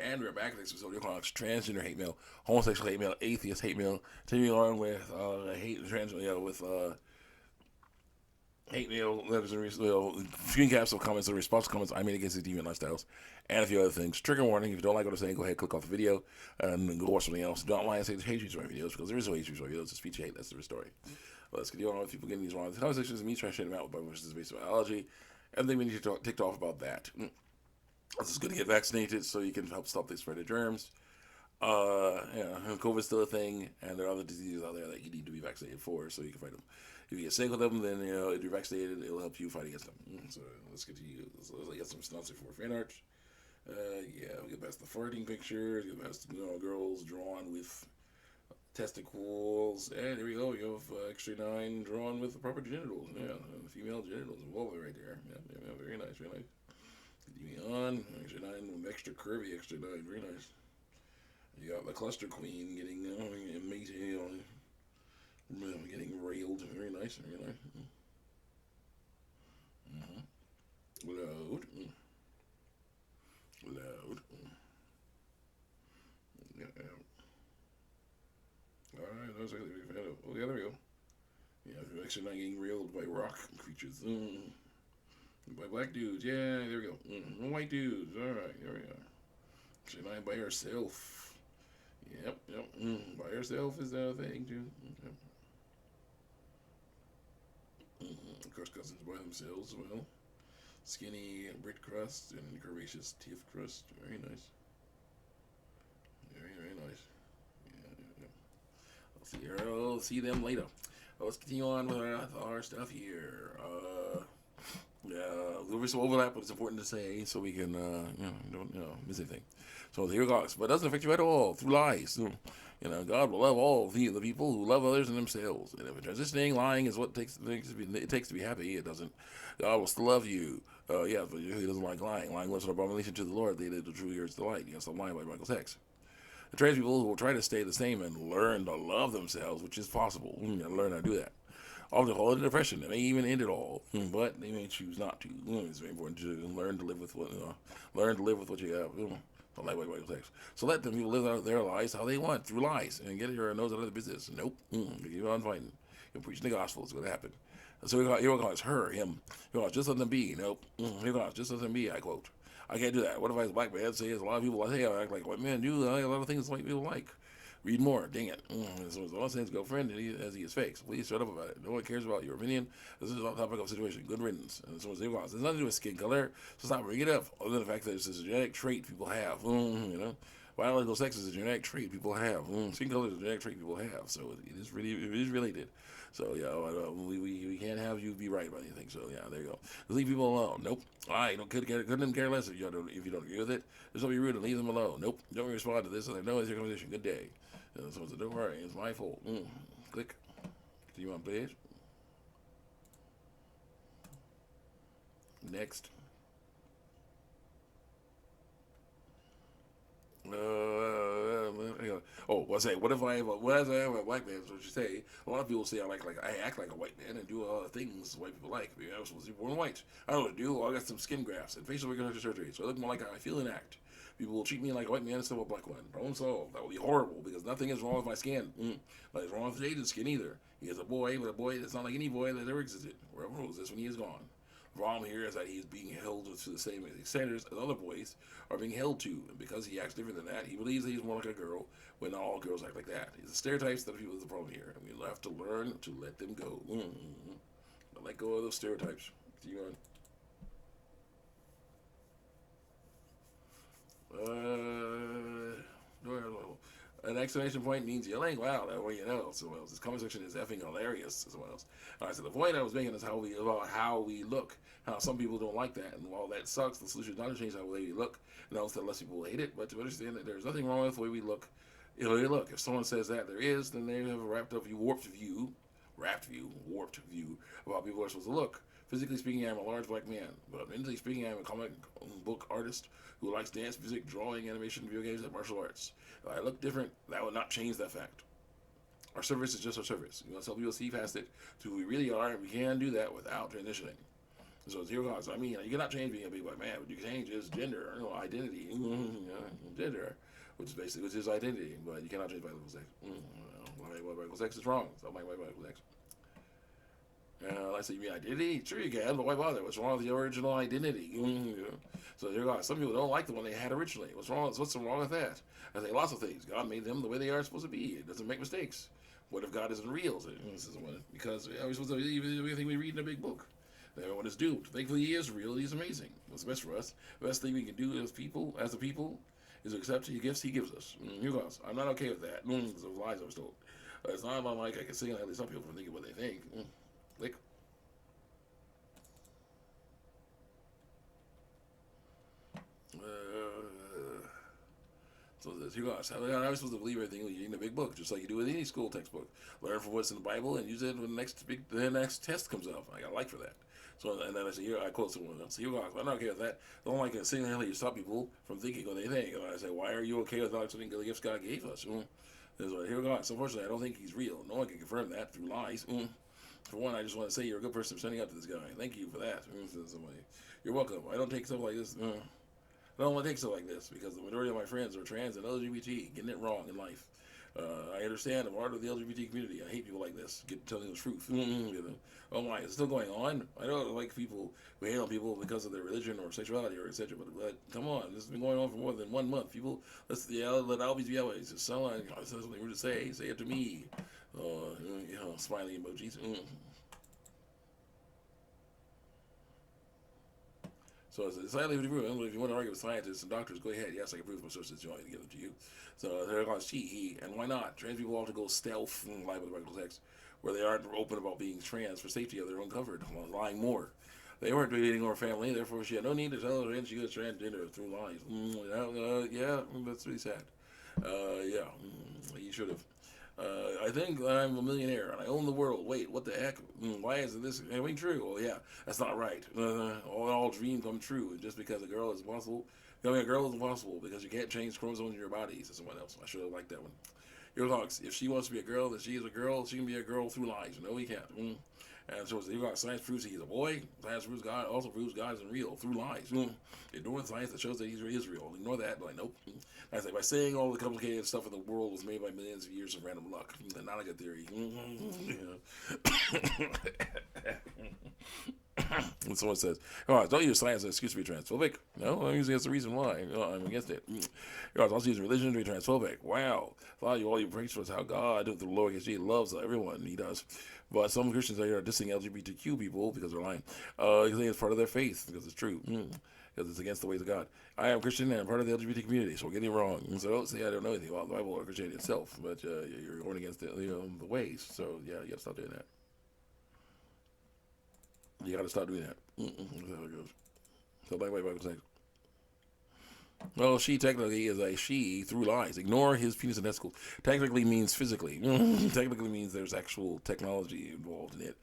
And we're back at this episode. We're calling it transgender hate mail, homosexual hate mail, atheist hate mail. Continuing on with hate trans, with hate mail letters and screen caps of comments and response to comments I made against these deviant lifestyles, and a few other things. Trigger warning: if you don't like what I'm saying, go ahead, click off the video, and go watch something else. Don't lie and say there's hate speech on my videos because there is no hate speech on my videos. It's speech hate. That's the story. But let's continue on with people getting these wrong. The conversations and me trying to shit them out with which is based on biology. Everything we need to talk ticked off about that. It's just good to get vaccinated so you can help stop the spread of germs. COVID's still a thing, and there are other diseases out there that you need to be vaccinated for, so you can fight them. If you get sick with them, then if you're vaccinated, it'll help you fight against them. So let's get to you. Let's get some stunts for fan art. We get past the farting pictures, get past girls drawn with testicles, and here we go. You have X39 drawn with the proper genitals. Yeah, female genitals involved right there. Yeah, very nice, very nice. Continue on. X39 extra curvy X39, very nice. You got the cluster queen getting getting railed. Very nice, very nice. Load, load. Yeah. All right, that's actually a big fan of. Oh yeah, there we go. Yeah, you're actually not getting railed by rock creatures. By black dudes. Yeah, there we go. White dudes. All right, there we go. Actually not by herself. Yep. By herself is the thing too. Yep. Of course, cousins by themselves as well. Skinny brick crust and curvaceous teeth crust. Very nice. Very nice. Yeah. I'll see them later. Let's continue on with our stuff here. There'll be some overlap, but it's important to say so we can, don't miss anything. So here goes. But it doesn't affect you at all through lies. God will love all the people who love others and themselves. And if transitioning, lying is what it takes to be happy, it doesn't. God will still love you. But he doesn't like lying. Lying was an abomination to the Lord. They did the true ears delight. Stop lying by Michael Sachs. The trans people who will try to stay the same and learn to love themselves, which is possible. You gotta learn how to do that. Often call it depression. It may even end it all, but they may choose not to. It's very important to learn to live with what you have. Don't like white sex. So let them people live out their lives how they want through lies and get your nose out of the business. Nope. Keep on fighting. You're preaching the gospel. It's going to happen. So you're going to her, him. You're going to just let them be. Nope. You're going to just let them be. I quote. I can't do that. What if I as a black man say, as a lot of people say, I act like white men do. I like a lot of things white people like. Read more. Dang it. So it's all saying girlfriend as he is fake. So please shut up about it. No one cares about your opinion. This is a topic of situation. Good riddance. And so it's there's nothing to do with skin color. So stop bringing it up. Other than the fact that it's a genetic trait people have. Biological sex is a genetic trait people have. Skin color is a genetic trait people have. So it is related. So we can't have you be right about anything. So yeah, there you go. Leave people alone. Nope. I couldn't care less if you don't agree with it. Just don't be rude and leave them alone. Nope. Don't respond to this. No, it's your conversation. Good day. So don't worry, it's my fault. Click. Do you want please? Next. What's that? What if I have a black man? That's what you say. A lot of people say I act like a white man and do a lot of things white people like. I was supposed to be born white. I don't know what to do. I got some skin grafts and facial reconstruction surgery, so I look more like I feel and act. People will treat me like a white man instead of a black one. Problem solved. That would be horrible because nothing is wrong with my skin. Nothing's wrong with Jaden's skin either. He is a boy, but a boy that's not like any boy that ever existed or ever will exist when he is gone. The problem here is that he is being held to the same standards as other boys are being held to, and because he acts different than that, he believes that he's more like a girl when not all girls act like that. It's the stereotypes that people is the problem here, and we have to learn to let them go. Let go of those stereotypes. See you on. An exclamation point means yelling. Wow, that way you know. So this comment section is effing hilarious as well. All right, so the point I was making is about how we look. How some people don't like that, and while that sucks, the solution is not to change how we look. No, that less people hate it, but to understand that there's nothing wrong with the way we look. If someone says that there is, then they have a warped view of how people are supposed to look. Physically speaking, I'm a large black man, but mentally speaking, I'm a comic book artist who likes dance, music, drawing, animation, video games, and martial arts. If I look different, that would not change that fact. Our service is just our service. We want to help people see past it to who we really are, and we can do that without transitioning. So it's your cause. I mean, you cannot change being a big black man, but you can change his gender, identity, gender, which is identity, but you cannot change biological sex. Biological sex is wrong. So like biological sex. I say, you mean identity? Sure you can, but why bother? What's wrong with the original identity? So here God, some people don't like the one they had originally. What's wrong with that? I say lots of things. God made them the way they are supposed to be. It doesn't make mistakes. What if God isn't real? Because we're supposed to believe everything we read in a big book. Everyone is doomed. Thankfully, He is real. He's amazing. What's best for us? The best thing we can do as a people, is to accept the gifts He gives us. Here goes. I'm not okay with that. Because of lies I was told. It's not like I can sing and stop people from thinking what they think. Click. So this, here goes. How are we supposed to believe everything you read in a big book, just like you do with any school textbook? Learn from what's in the Bible and use it when the next test comes up. I got a like for that. So and then I say, here I quote someone else. Here goes. I'm not okay with that. I don't like single-handedly stop people from thinking what they think. And I say, why are you okay with not accepting the gifts God gave us? Here goes. So unfortunately, I don't think He's real. No one can confirm that through lies. For one, I just want to say you're a good person for standing up to this guy. Thank you for that. You're welcome. I don't take stuff like this. I don't want to take stuff like this because the majority of my friends are trans and LGBT, getting it wrong in life. I understand the part of the LGBT community. I hate people like this, telling the truth. Oh my, it's still going on. I don't like people who hate on people because of their religion or sexuality or etc. But come on, this has been going on for more than 1 month. People, let always be always. If someone says something weird to say it to me. Smiley emojis. So it's slightly different. If you want to argue with scientists and doctors, go ahead. Yes, I can prove my sources. You want me to give them to you. So they're going to she, he, and why not? Trans people ought to go stealth and lie with biological sex, where they aren't open about being trans for safety of their own comfort, lying more. They weren't dating her family, therefore she had no need to tell her she was transgender through lies. Yeah, that's really sad. You should have. I think I'm a millionaire and I own the world. Wait, what the heck? Why isn't this anything true? Oh yeah, that's not right. All dreams come true. And just because a girl is impossible, becoming a girl is impossible because you can't change chromosomes in your body. Said someone else. I should have liked that one. Your thoughts. If she wants to be a girl, then she is a girl. She can be a girl through lies. No, he can't. And so you got science proves he's a boy. Science proves God also proves God isn't real through lies. Ignore science that shows that He's Israel. Ignore that. Like nope. I say by saying all the complicated stuff in the world was made by millions of years of random luck. Not a good theory. And someone says, "Oh, don't use science as an excuse to be transphobic." No, I'm using it as the reason why. I'm against it. I was also using religion to be transphobic. Wow, all you preach was how God, through lowercase g, loves everyone. He does. But some Christians are dissing LGBTQ people because they're lying. Because it's part of their faith, because it's true. Because it's against the ways of God. I am Christian and I'm part of the LGBT community, so get it wrong. So don't say I don't know anything about the Bible or Christianity itself, but you're going against the ways. So yeah, you got to stop doing that. You got to stop doing that. That's how it goes. So like Bible says. Well, she technically is a she through lies. Ignore his penis and testicles. Technically means physically. Technically means there's actual technology involved in it.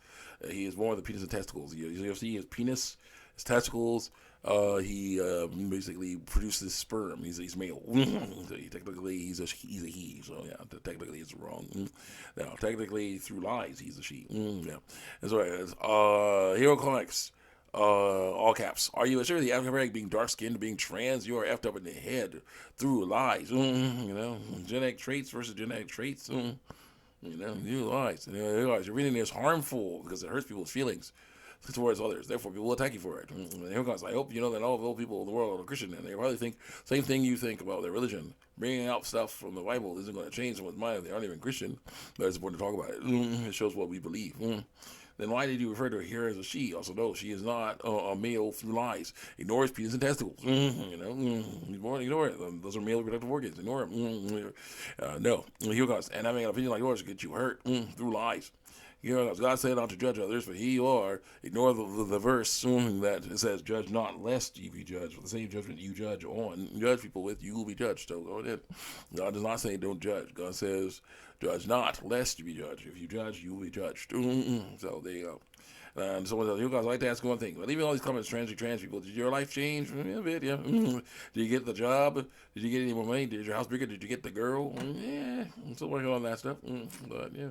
He is born with the penis and testicles. You see his penis, his testicles. He basically produces sperm. He's male. So technically he's a he. So yeah, technically it's wrong. Now technically through lies he's a she. Yeah. That's what it is. Hero Comics. All caps. Are you sure the African American being dark skinned, being trans, you are effed up in the head through lies? Genetic traits versus genetic traits. You lies. You're reading this harmful because it hurts people's feelings towards others. Therefore, people will attack you for it. Here comes. I hope you know that all the people in the world are Christian, and they probably think same thing you think about their religion. Bringing out stuff from the Bible isn't going to change someone's mind. They aren't even Christian, but it's important to talk about it. It shows what we believe. Then why did you refer to her as a she? Also, no, she is not a male through lies. Ignore his penis and testicles. He's born, ignore it. Those are male reproductive organs. Ignore it. No. Here goes. And having an opinion like yours will get you hurt through lies. God said not to judge others, but he are. Ignore the verse that it says, judge not lest you be judged. For the same judgment you judge on, judge people with, you will be judged. So go ahead. God does not say don't judge. God says, judge not lest you be judged. If you judge, you will be judged. So there you go. And someone else, you guys like to ask one thing. But leaving all these comments, trans people, did your life change? Yeah, a bit, yeah. Did you get the job? Did you get any more money? Did your house bigger? Did you get the girl? Yeah, I'm still working on that stuff. But yeah.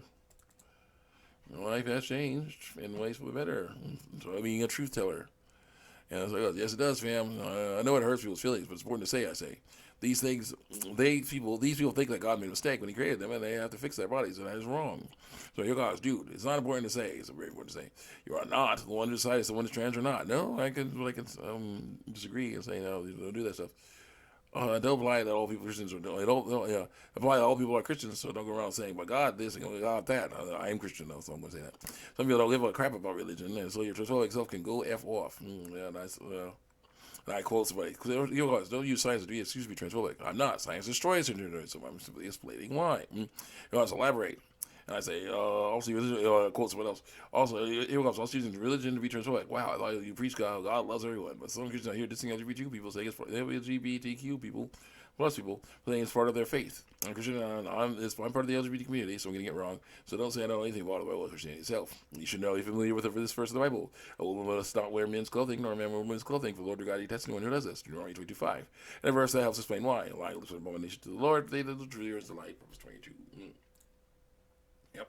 Life has changed in ways for the better. So being a truth teller. And I was like, oh, yes, it does, fam. I know it hurts people's feelings, but it's important to say. I say these things. These people think that God made a mistake when He created them, and they have to fix their bodies, and that is wrong. So you're God's dude. It's not important to say. It's very important to say. You are not the one who decides the one is trans or not. No, I can disagree and say no. Don't do that stuff. Don't apply that all people Christians are doing. Don't apply that all people are Christians. So don't go around saying, "But God this and God that." I am Christian though, so I'm gonna say that. Some people don't give a crap about religion, and so your transphobic self can go f off. Yeah, nice. And I quote somebody, because you guys don't use science to be excuse me transphobic. I'm not. Science destroys gender, so I'm simply explaining why. You guys elaborate. And I say, also, quote someone else. Also, here comes, also using religion to be transphobic. Wow, I thought you preach God loves everyone. But some Christians out here dissing LGBTQ people saying it's for LGBTQ people, plus people, saying it's part of their faith. I'm Christian, I'm part of the LGBT community, so I'm getting it wrong. So don't say I don't know anything about the Bible or Christianity itself. You should know, you're familiar with this verse of the Bible. A woman must not wear men's clothing, nor a man wear women's clothing, for the Lord your God detests anyone who does this. Deuteronomy 22:5. And a verse that helps explain why. Lying looks like abomination to the Lord, but they that look true is the light. Verse 22. Yep.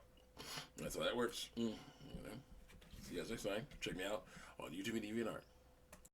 That's how that works. See you guys next time. Check me out on YouTube and DeviantArt.